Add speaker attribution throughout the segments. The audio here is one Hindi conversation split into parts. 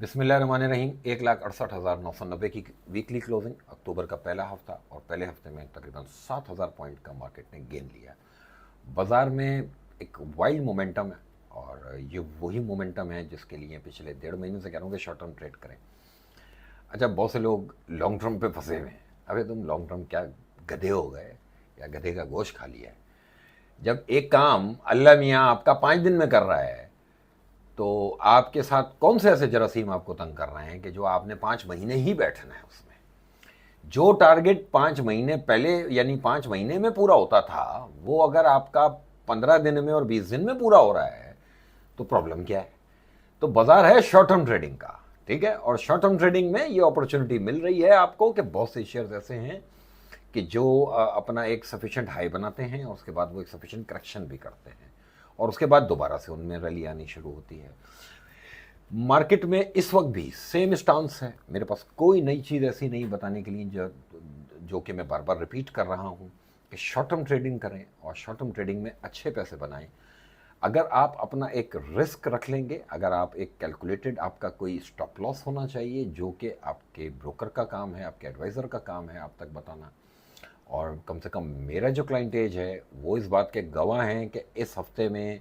Speaker 1: बिस्मिल्लाहिर्रहमानिर्रहीम। 1,68,990 की वीकली क्लोजिंग अक्टूबर का पहला हफ्ता, और पहले हफ्ते में तकरीबन 7,000 पॉइंट का मार्केट ने गेन लिया। बाज़ार में एक वाइल्ड मोमेंटम है, और ये वही मोमेंटम है जिसके लिए पिछले 1.5 महीने से कह रहा हूँ कि शॉर्ट टर्म ट्रेड करें। अच्छा, बहुत से लोग लॉन्ग टर्म पे फंसे हुए हैं। अबे तुम लॉन्ग टर्म क्या गधे हो गए, या गधे का गोश्त खा लिया है? जब एक काम अल्लाह मियाँ आपका 5 दिन में कर रहा है, तो आपके साथ कौन से ऐसे जरासीम आपको तंग कर रहे हैं कि जो आपने 5 महीने ही बैठना है उसमें? जो टारगेट 5 महीने पहले यानी 5 महीने में पूरा होता था, वो अगर आपका 15 दिन में और 20 दिन में पूरा हो रहा है, तो प्रॉब्लम क्या है? तो बाजार है शॉर्ट टर्म ट्रेडिंग का, ठीक है। और शॉर्ट टर्म ट्रेडिंग में ये अपॉर्चुनिटी मिल रही है आपको कि बहुत से शेयर्स ऐसे हैं कि जो अपना एक सफिशिएंट हाई बनाते हैं, और उसके बाद वो एक सफिशिएंट करेक्शन भी करते हैं, और उसके बाद दोबारा से उनमें रैली आनी शुरू होती है। मार्केट में इस वक्त भी सेम स्टांस है। मेरे पास कोई नई चीज़ ऐसी नहीं बताने के लिए जो कि मैं बार बार रिपीट कर रहा हूँ कि शॉर्ट टर्म ट्रेडिंग करें, और शॉर्ट टर्म ट्रेडिंग में अच्छे पैसे बनाएं। अगर आप अपना एक रिस्क रख लेंगे, अगर आप एक कैलकुलेटेड, आपका कोई स्टॉप लॉस होना चाहिए, जो कि आपके ब्रोकर का काम है, आपके एडवाइज़र का काम है आप तक बताना। और कम से कम मेरा जो क्लाइंटेज है वो इस बात के गवाह हैं कि इस हफ्ते में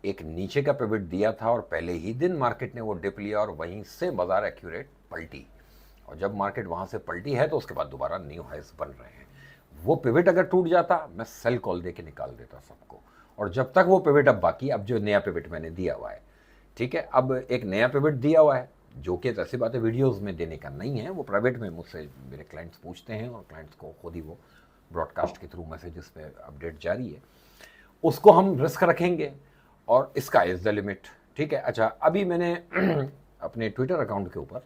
Speaker 1: एक नीचे का पिवट दिया था, और पहले ही दिन मार्केट ने वो डिप लिया, और वहीं से बाजार एक्यूरेट पलटी। और जब मार्केट वहाँ से पलटी है तो उसके बाद दोबारा न्यू हाइस बन रहे हैं। वो पिवट अगर टूट जाता, मैं सेल कॉल दे के निकाल देता सबको। और जब तक वो पिवट अब बाकी, अब जो नया पिवट मैंने दिया हुआ है, ठीक है, अब एक नया पिवट दिया हुआ है, जो कि ऐसी बातें वीडियोस में देने का नहीं है, वो प्राइवेट में मुझसे मेरे क्लाइंट्स पूछते हैं, और क्लाइंट्स को खुद ही वो ब्रॉडकास्ट के थ्रू मैसेजेस पे अपडेट जारी है। उसको हम रिस्क रखेंगे, और इसका इज द लिमिट, ठीक है। अच्छा, अभी मैंने अपने ट्विटर अकाउंट के ऊपर,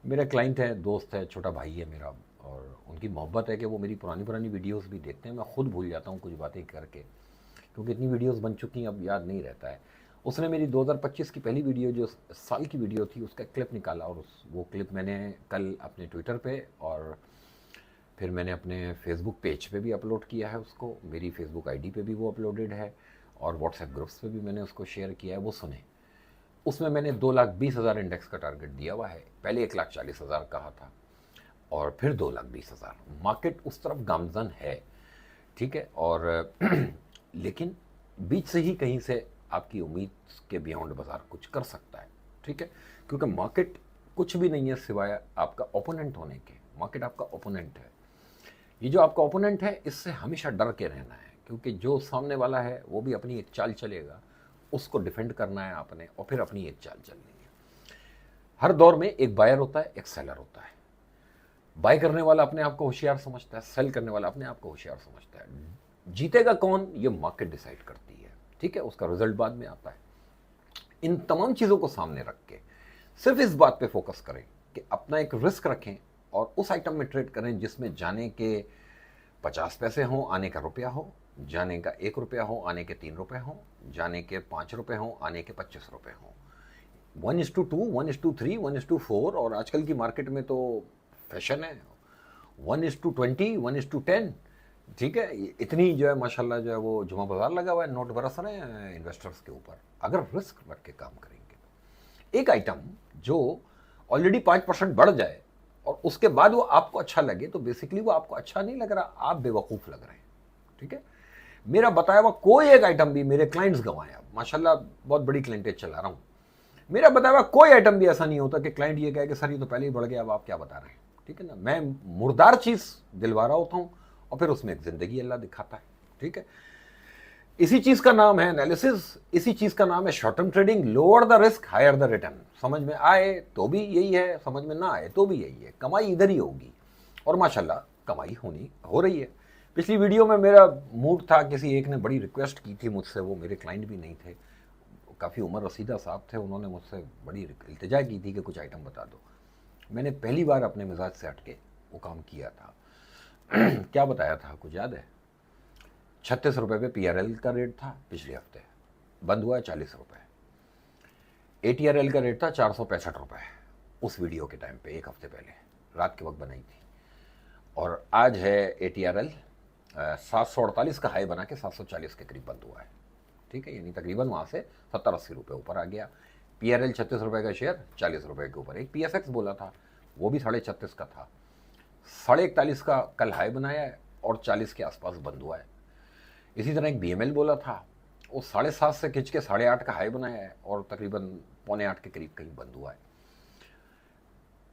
Speaker 1: मेरा क्लाइंट है, दोस्त है, छोटा भाई है मेरा, और उनकी मोहब्बत है कि वो मेरी पुरानी पुरानी वीडियोस भी देखते हैं। मैं खुद भूल जाता हूँ कुछ बातें करके, क्योंकि इतनी वीडियोस बन चुकी हैं अब याद नहीं रहता है। उसने मेरी 2025 की पहली वीडियो, जो साल की वीडियो थी, उसका क्लिप निकाला, और वो क्लिप मैंने कल अपने ट्विटर पे, और फिर मैंने अपने फेसबुक पेज पे भी अपलोड किया है उसको, मेरी फेसबुक आईडी पे भी वो अपलोडेड है, और व्हाट्सएप ग्रुप्स पे भी मैंने उसको शेयर किया है। वो सुने। उसमें मैंने 2,20,000 इंडेक्स का टारगेट दिया हुआ है। पहले 1,40,000 कहा था, और फिर 2,20,000। मार्केट उस तरफ गामजन है, ठीक है। और लेकिन बीच से ही कहीं से आपकी उम्मीद के बियॉन्ड बाजार कुछ कर सकता है, ठीक है। क्योंकि मार्केट कुछ भी नहीं है सिवाय आपका ओपोनेंट होने के। मार्केट आपका ओपोनेंट है। ये जो आपका ओपोनेंट है, इससे हमेशा डर के रहना है, क्योंकि जो सामने वाला है वो भी अपनी एक चाल चलेगा, उसको डिफेंड करना है आपने, और फिर अपनी एक चाल चलनी है। हर दौर में एक बायर होता है, एक सेलर होता है। बाय करने वाला अपने आप को होशियार समझता है, सेल करने वाला अपने आप को होशियार समझता है। जीतेगा कौन, ये मार्केट डिसाइड करती है, ठीक है। उसका रिजल्ट बाद में आता है। इन तमाम चीज़ों को सामने रख के सिर्फ इस बात पे फोकस करें कि अपना एक रिस्क रखें, और उस आइटम में ट्रेड करें जिसमें जाने के 50 पैसे हों, आने का रुपया हो, जाने का 1 रुपया हो, आने के 3 रुपये हों, जाने के 5 रुपये हों, आने के 25 रुपये हों। 1:2, 1:3, 1:4, और आजकल की मार्केट में तो फैशन है 1:20, 1:10, ठीक है। इतनी जो है माशाल्लाह, जो है वो जुमा बाजार लगा हुआ है, नोट बरस रहे हैं इन्वेस्टर्स के ऊपर, अगर रिस्क रख के काम करेंगे। एक आइटम जो ऑलरेडी 5% बढ़ जाए, और उसके बाद वो आपको अच्छा लगे, तो बेसिकली वो आपको अच्छा नहीं लग रहा, आप बेवकूफ़ लग रहे हैं, ठीक है। मेरा बताया हुआ कोई एक आइटम भी, मेरे क्लाइंट्स गंवाए, अब माशाल्लाह बहुत बड़ी क्लाइंटेज चला रहा हूँ, मेरा बताया हुआ कोई आइटम भी ऐसा नहीं होता कि क्लाइंट ये कहे कि सर ये तो पहले ही बढ़ गया, अब आप क्या बता रहे हैं, ठीक है ना। मैं मुर्दार चीज़ दिलवा रहा होता हूँ, और फिर उसमें एक ज़िंदगी अल्लाह दिखाता है, ठीक है। इसी चीज़ का नाम है एनालिसिस, इसी चीज़ का नाम है short term trading. Lower the risk, higher the return. समझ में आए तो भी यही है, समझ में ना आए तो भी यही है, कमाई इधर ही होगी, और माशाल्लाह कमाई हो रही है। पिछली वीडियो में मेरा मूड था, किसी एक ने बड़ी रिक्वेस्ट की थी मुझसे, वो मेरे क्लाइंट भी नहीं थे, काफ़ी उम्र रसीदा साहब थे, उन्होंने मुझसे बड़ी इल्तिजा की थी कि कुछ आइटम बता दो। मैंने पहली बार अपने मिजाज से हट के वो काम किया था। क्या बताया था, कुछ याद है? 36 रुपये पे PRL का रेट था, पिछले हफ्ते बंद हुआ है 40 रुपये। ATRL का रेट था 465 रुपये, उस वीडियो के टाइम पे, एक हफ्ते पहले रात के वक्त बनाई थी। और आज है ATRL 748 का हाई बना के 740 के करीब बंद हुआ है, ठीक है। यानी तकरीबन वहाँ से 70-80 रुपये ऊपर आ गया। PRL 36 रुपये का शेयर 40 रुपये के ऊपर। एक PSX बोला था, वो भी 36.5 का था, 41.5 का कल हाई बनाया है और 40 के आसपास बंद हुआ है। इसी तरह एक BML बोला था, वो 7.5 से खिंच के 8.5 का हाई बनाया है और तकरीबन 7.25 के करीब कहीं बंद हुआ है।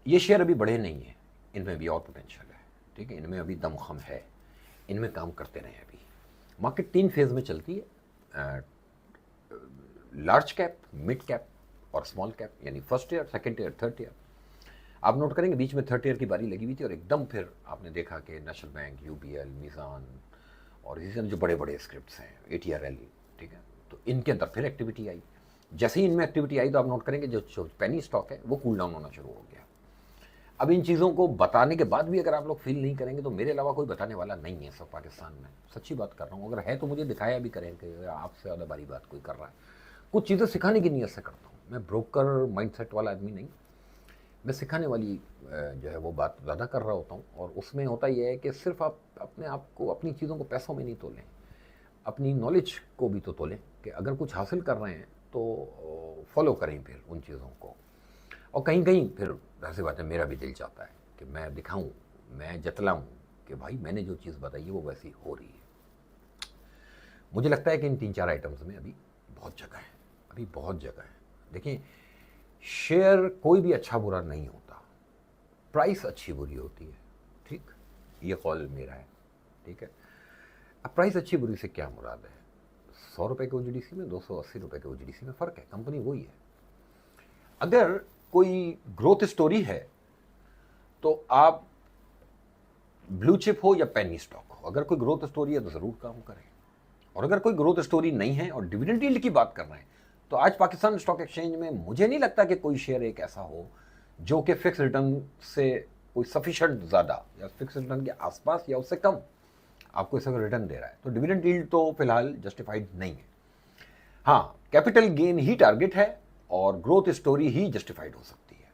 Speaker 1: ये शेयर अभी बढ़े नहीं है, इनमें भी और पोटेंशियल है, ठीक है, इनमें अभी दमखम है, इनमें काम करते रहें। अभी मार्केट 3 फेज में चलती है, लार्ज कैप, मिड कैप और स्मॉल कैप, यानी first year, second year, third year. आप नोट करेंगे बीच में थर्ड ईयर की बारी लगी हुई थी और एकदम फिर आपने देखा कि नेशनल बैंक, UBL, मीज़ान और इसी तरह जो बड़े बड़े स्क्रिप्ट्स हैं, ATRL, ठीक है, तो इनके अंदर फिर एक्टिविटी आई। जैसे ही इनमें एक्टिविटी आई तो आप नोट करेंगे जो पेनी स्टॉक है वो कूल डाउन होना शुरू हो गया। अब इन चीज़ों को बताने के बाद भी अगर आप लोग फील नहीं करेंगे तो मेरे अलावा कोई बताने वाला नहीं है सब पाकिस्तान में, सच्ची बात कर रहा हूँ। अगर है तो मुझे दिखाया भी करें कि आपसे ज़्यादा बड़ी बात कोई कर रहा है। कुछ चीज़ें सिखाने की नीयत से करता हूँ, मैं ब्रोकर माइंडसेट वाला आदमी नहीं, मैं सिखाने वाली जो है वो बात ज़्यादा कर रहा होता हूँ। और उसमें होता यह है कि सिर्फ आप अपने आप को, अपनी चीज़ों को पैसों में नहीं तोलें, अपनी नॉलेज को भी तो तोलें कि अगर कुछ हासिल कर रहे हैं तो फॉलो करें फिर उन चीज़ों को। और कहीं कहीं फिर ऐसी बात है, मेरा भी दिल चाहता है कि मैं दिखाऊं, मैं जतलाऊं कि भाई मैंने जो चीज़ बताई है वो वैसी हो रही है। मुझे लगता है कि इन 3-4 आइटम्स में अभी बहुत जगह है, अभी बहुत जगह है। देखिए, शेयर कोई भी अच्छा बुरा नहीं होता, प्राइस अच्छी बुरी होती है, ठीक, ये कॉल मेरा है, ठीक है। अब प्राइस अच्छी बुरी से क्या मुराद है? 100 रुपये के OGDC में 280 रुपये के OGDC में फ़र्क है, कंपनी वही है। अगर कोई ग्रोथ स्टोरी है तो आप ब्लू चिप हो या पेनी स्टॉक हो, अगर कोई ग्रोथ स्टोरी है तो ज़रूर काम करें। और अगर कोई ग्रोथ स्टोरी नहीं है और डिविडेंड यील्ड की बात कर रहे हैं तो आज पाकिस्तान स्टॉक एक्सचेंज में मुझे नहीं लगता कि कोई शेयर एक ऐसा हो जो कि फिक्स रिटर्न से कोई सफिशेंट ज़्यादा या फिक्स रिटर्न के आसपास या उससे कम आपको इस वक्त रिटर्न दे रहा है। तो डिविडेंड यील्ड तो फिलहाल जस्टिफाइड नहीं है। हाँ, कैपिटल गेन ही टारगेट है और ग्रोथ स्टोरी ही जस्टिफाइड हो सकती है।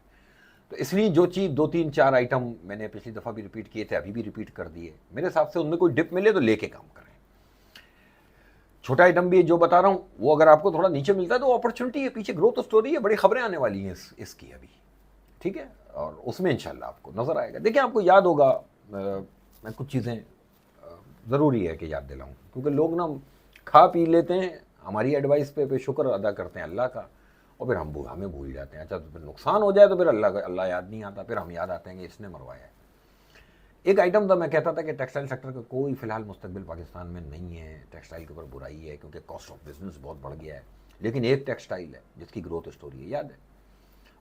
Speaker 1: तो इसलिए जो चीज़ 2-3-4 आइटम मैंने पिछली दफ़ा भी रिपीट किए थे, अभी भी रिपीट कर दिए, मेरे हिसाब से उनमें कोई डिप मिले तो लेके काम करें। छोटा आइटम भी जो बता रहा हूँ वो अगर आपको थोड़ा नीचे मिलता है तो अपॉर्चुनिटी है, पीछे ग्रोथ स्टोरी है, बड़ी खबरें आने वाली हैं इसकी अभी, ठीक है, और उसमें इंशाल्लाह आपको नज़र आएगा। देखिए, आपको याद होगा, मैं कुछ चीज़ें ज़रूरी है कि याद दिलाऊँ, क्योंकि लोग ना खा पी लेते हैं, हमारी एडवाइस पे शुक्र अदा करते हैं अल्लाह का, और फिर हमें भूल जाते हैं। अच्छा, तो फिर नुकसान हो जाए तो फिर अल्लाह याद नहीं आता, फिर हम याद आते हैं कि इसने मरवाया है। एक आइटम था, मैं कहता था कि टेक्सटाइल सेक्टर का कोई फिलहाल मुस्तकबिल पाकिस्तान में नहीं है, टेक्सटाइल के ऊपर बुराई है क्योंकि कॉस्ट ऑफ बिजनेस बहुत बढ़ गया है। लेकिन एक टेक्सटाइल है जिसकी ग्रोथ स्टोरी है, याद है,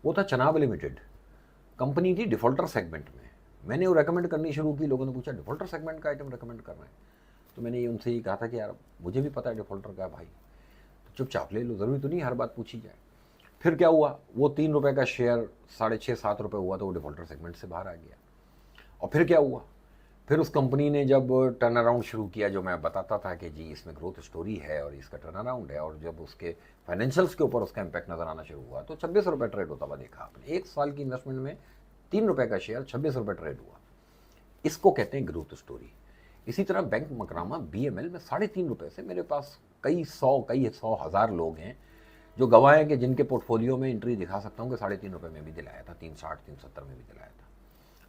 Speaker 1: वो था चनाब लिमिटेड। कंपनी थी डिफॉल्टर सेगमेंट में, मैंने वो रेकमेंड करनी शुरू की, लोगों ने पूछा डिफॉल्टर सेगमेंट का आइटम रेकमेंड कर रहे हैं, तो मैंने ये उनसे ये कहा था कि यार मुझे भी पता है डिफॉल्टर का भाई, तो चुपचाप ले लो, ज़रूरी तो नहीं हर बात पूछी जाए। फिर क्या हुआ, वो 3 रुपये का शेयर 6.5-7 रुपये हुआ तो वो डिफॉल्टर सेगमेंट से बाहर आ गया। और फिर क्या हुआ, फिर उस कंपनी ने जब टर्न अराउंड शुरू किया, जो मैं बताता था कि जी इसमें ग्रोथ स्टोरी है और इसका टर्न अराउंड है, और जब उसके फाइनेंशियल्स के ऊपर उसका इम्पैक्ट नज़र आना शुरू हुआ तो 26 रुपये ट्रेड होता हुआ देखा आपने। 1 साल की इन्वेस्टमेंट में 3 रुपये का शेयर 26 रुपये ट्रेड हुआ, इसको कहते हैं ग्रोथ स्टोरी। इसी तरह बैंक मकरामा BML में 3.5 रुपये से मेरे पास कई सौ हज़ार लोग हैं जो गवाह हैं कि जिनके पोर्टफोलियो में एंट्री दिखा सकता हूँ कि 3.5 रुपये में भी दिलाया था, 360, 370 में भी दिलाया था।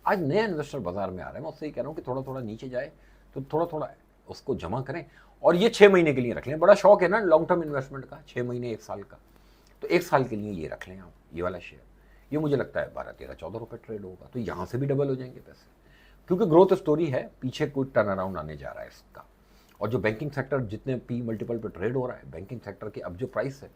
Speaker 1: आज नया इन्वेस्टर बाजार में आ रहा है, मैं उससे ही कह रहा हूँ कि थोड़ा थोड़ा नीचे जाए तो थोड़ा थोड़ा उसको जमा करें, और ये 6 महीने के लिए रख लें। बड़ा शौक है ना लॉन्ग टर्म इन्वेस्टमेंट का, 6 महीने 1 साल का, तो 1 साल के लिए ये रख लें आप, ये वाला शेयर। ये मुझे लगता है 12-13-14 रुपये ट्रेड होगा, तो यहाँ से भी डबल हो जाएंगे पैसे, क्योंकि ग्रोथ स्टोरी है, पीछे कोई टर्न अराउंड आने जा रहा है इसका। और जो बैंकिंग सेक्टर जितने P मल्टीपल पे ट्रेड हो रहा है, बैंकिंग सेक्टर की अब जो प्राइस है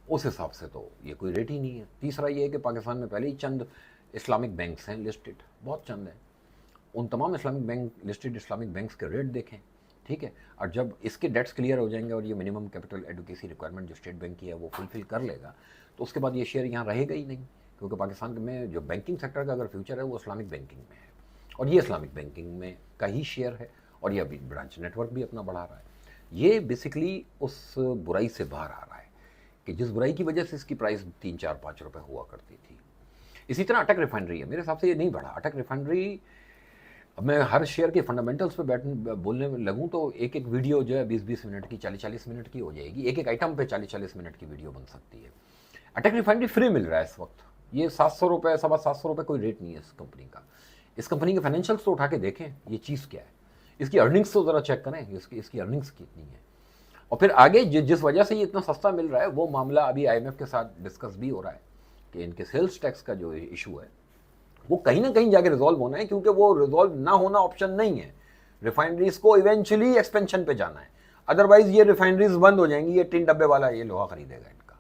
Speaker 1: उस हिसाब से तो ये कोई रेट ही नहीं है। तीसरा ये है कि पाकिस्तान में पहले ही चंद इस्लामिक बैंक्स हैं लिस्टेड, बहुत चंद हैं, उन तमाम Islamic bank listed Islamic banks के रेट देखें, ठीक है। और जब इसके डेट्स क्लियर हो जाएंगे और ये मिनिमम कैपिटल एडुकेसी रिक्वायरमेंट जो स्टेट बैंक की है वो फुलफिल कर लेगा, तो उसके बाद ये शेयर यहाँ रहेगा ही नहीं, क्योंकि पाकिस्तान में जो बैंकिंग सेक्टर का अगर फ्यूचर है वो इस्लामिक बैंकिंग में है, और ये इस्लामिक बैंकिंग में का ही शेयर है, और ये अभी ब्रांच नेटवर्क भी अपना बढ़ा रहा है। ये बेसिकली उस बुराई से बाहर आ रहा है कि जिस बुराई की वजह से इसकी प्राइस 3-4-5 रुपये हुआ करती थी। इसी तरह अटक रिफाइनरी है, मेरे हिसाब से ये नहीं बढ़ा। अटक रिफाइनरी, अब मैं हर शेयर के फंडामेंटल्स पे बोलने लगूँ तो एक एक वीडियो जो है 20-20 मिनट की, 40-40 मिनट की हो जाएगी, एक एक आइटम पे 40-40 मिनट की वीडियो बन सकती है। अटक रिफाइनरी फ्री मिल रहा है इस वक्त। ये 700 रुपये, 750 रुपये कोई रेट नहीं है इस कंपनी का। इस कंपनी के फाइनेंशियल्स तो उठा के देखें, ये चीज़ क्या है, इसकी अर्निंग्स तो ज़रा चेक करें, इसकी अर्निंग्स कितनी है। और फिर आगे जिस वजह से ये इतना सस्ता मिल रहा है वो मामला अभी IMF के साथ डिस्कस भी हो रहा है कि इनके सेल्स टैक्स का जो इशू है वो कहीं ना कहीं जाके रिजॉल्व होना है, क्योंकि वो रिजॉल्व ना होना ऑप्शन नहीं है। रिफाइनरीज को इवेंचुअली एक्सपेंशन पे जाना है, अदरवाइज ये रिफाइनरीज बंद हो जाएंगी, ये 3 डब्बे वाला ये लोहा खरीदेगा इनका।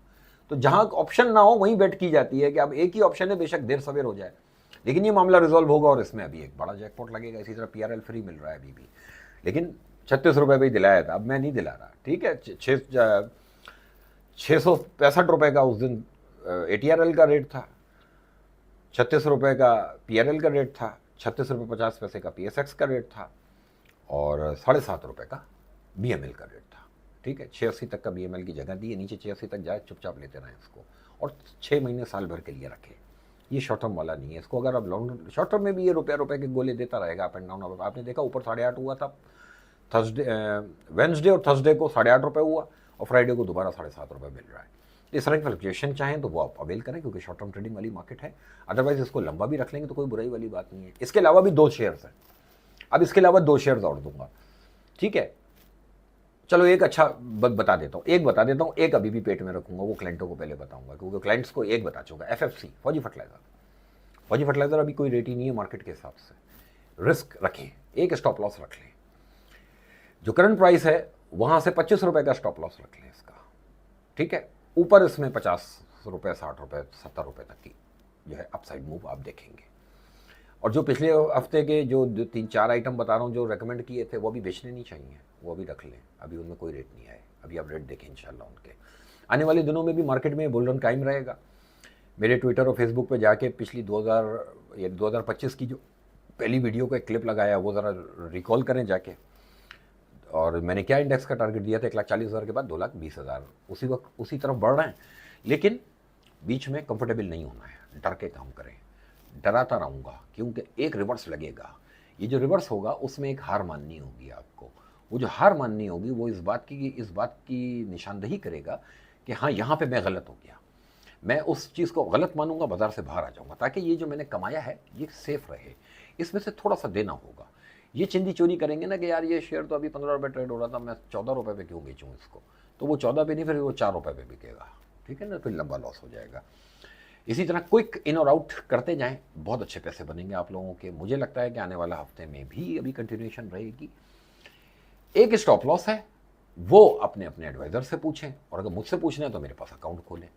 Speaker 1: तो जहां ऑप्शन ना हो वहीं बेट की जाती है कि अब एक ही ऑप्शन है, बेशक देर सवेर हो जाए, लेकिन ये मामला रिजॉल्व होगा और इसमें अभी एक बड़ा जैकपॉट लगेगा। इसी तरह PRL फ्री मिल रहा है अभी भी, लेकिन 36 रुपये भी दिलाया था, अब मैं नहीं दिला रहा, ठीक है। 665 रुपये का उस दिन ATRL का रेट था, 36 रुपये का PRL का रेट था, 36 रुपये 50 पैसे का PSX का रेट था, और 7.5 रुपये का BML का रेट था, ठीक है। 86 तक का BML की जगह दी है, नीचे 86 तक जाए, चुपचाप लेते रहें इसको, और 6 महीने साल भर के लिए रखें। ये शॉर्ट टर्म वाला नहीं है, इसको अगर आप लॉन्ग शॉर्ट टर्म में भी ये रुपये के गोले देता रहेगा अप एंड डाउन। आपने देखा ऊपर 8.5 हुआ था वेंसडे और थर्सडे को 8.5 रुपये हुआ, और फ्राइडे को दोबारा 7.5 रुपये मिल रहा है। इस तरह की फ्लक्चुएशन चाहें तो वो आप अवेल करें, क्योंकि शॉर्ट टर्म ट्रेडिंग वाली मार्केट है। अदरवाइज इसको लंबा भी रख लेंगे तो कोई बुराई वाली बात नहीं है। इसके अलावा भी 2 शेयर्स हैं, अब इसके अलावा 2 शेयर्स और दूंगा, ठीक है। चलो एक अच्छा बता देता हूँ, एक अभी भी पेट में रखूंगा, वो क्लाइंटों को पहले बताऊंगा, क्योंकि क्लाइंट्स को एक बता चुका। FFC फौजी फर्टिलाइजर अभी कोई रेट ही नहीं है मार्केट के हिसाब से। रिस्क रखें, एक स्टॉप लॉस रख लें, जो करंट प्राइस है वहां से 25 रुपये का स्टॉप लॉस रख लें इसका, ठीक है। ऊपर इसमें 50 रुपये, 60 रुपये, 70 रुपये तक की जो है अपसाइड मूव आप देखेंगे। और जो पिछले हफ्ते के जो 3-4 आइटम बता रहा हूँ जो रेकमेंड किए थे, वो अभी बेचने नहीं चाहिए, वो अभी रख लें, अभी उनमें कोई रेट नहीं आए, अभी आप रेट देखें इंशाल्लाह उनके। आने वाले दिनों में भी मार्केट में बुल रन कायम रहेगा। मेरे ट्विटर और फेसबुक पे जाके पिछली 2025 की जो पहली वीडियो का एक क्लिप लगाया वो ज़रा रिकॉल करें जाके। और मैंने क्या इंडेक्स का टारगेट दिया था, 1,40,000 के बाद 2,20,000, उसी वक्त उसी तरफ बढ़ रहे हैं, लेकिन बीच में कंफर्टेबल नहीं होना है, डर के काम करें। डराता रहूँगा क्योंकि एक रिवर्स लगेगा, ये जो रिवर्स होगा उसमें एक हार माननी होगी आपको। वो जो हार माननी होगी वो इस बात की निशानदही करेगा कि हाँ यहाँ पे मैं गलत हो गया, मैं उस चीज़ को गलत मानूंगा, बाजार से बाहर आ जाऊंगा, ताकि ये जो मैंने कमाया है ये सेफ रहे, इसमें से थोड़ा सा देना होगा। ये चिंदी चोरी करेंगे ना कि यार ये शेयर तो अभी 15 रुपये ट्रेड हो रहा था, मैं 14 रुपये पे क्यों बेचूँ इसको, तो वो 14 पे नहीं, फिर वो 4 रुपये पे बिकेगा, ठीक है ना, फिर लंबा लॉस हो जाएगा। इसी तरह क्विक इन और आउट करते जाएं, बहुत अच्छे पैसे बनेंगे आप लोगों के। मुझे लगता है कि आने वाला हफ्ते में भी अभी कंटिन्यूएशन रहेगी। एक स्टॉप लॉस है, वो अपने अपने एडवाइज़र से पूछें, और अगर मुझसे पूछना है तो मेरे पास अकाउंट खोलें,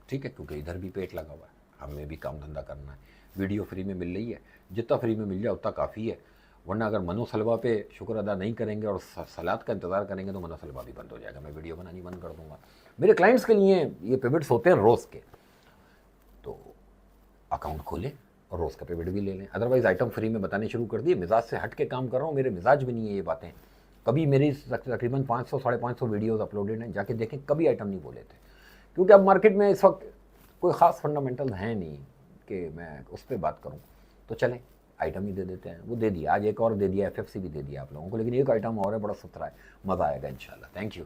Speaker 1: ठीक है, क्योंकि इधर भी पेट लगा हुआ है, हमें भी काम धंधा करना है। वीडियो फ्री में मिल रही है, जितना फ्री में मिल जाए उतना काफ़ी है, वरना अगर मनोसलवा पे शुक्र अदा नहीं करेंगे और सलाद का इंतज़ार करेंगे तो मनोसलवा भी बंद हो जाएगा, मैं वीडियो बनानी बंद कर दूंगा। मेरे क्लाइंट्स के लिए ये पिवट्स होते हैं रोज़ के, तो अकाउंट खोलें और रोज़ का पेमेंट भी ले लें। अदरवाइज आइटम फ्री में बताने शुरू कर दिए, मिजाज से हट के काम कर रहा हूँ, मेरे मिजाज भी नहीं है ये बातें। कभी मेरी तकरीबन 500-550 वीडियोज़ अपलोडेड हैं, जाके देखें, कभी आइटम नहीं बोले थे, क्योंकि अब मार्केट में इस वक्त कोई ख़ास फंडामेंटल है नहीं कि मैं उस पर बात करूं। तो चलें आइटम ही दे देते हैं, वो दे दिया, आज एक और दे दिया, FFC भी दे दिया आप लोगों को, लेकिन एक आइटम और है, बड़ा सुथरा है, मज़ा आएगा इंशाल्लाह। Thank you.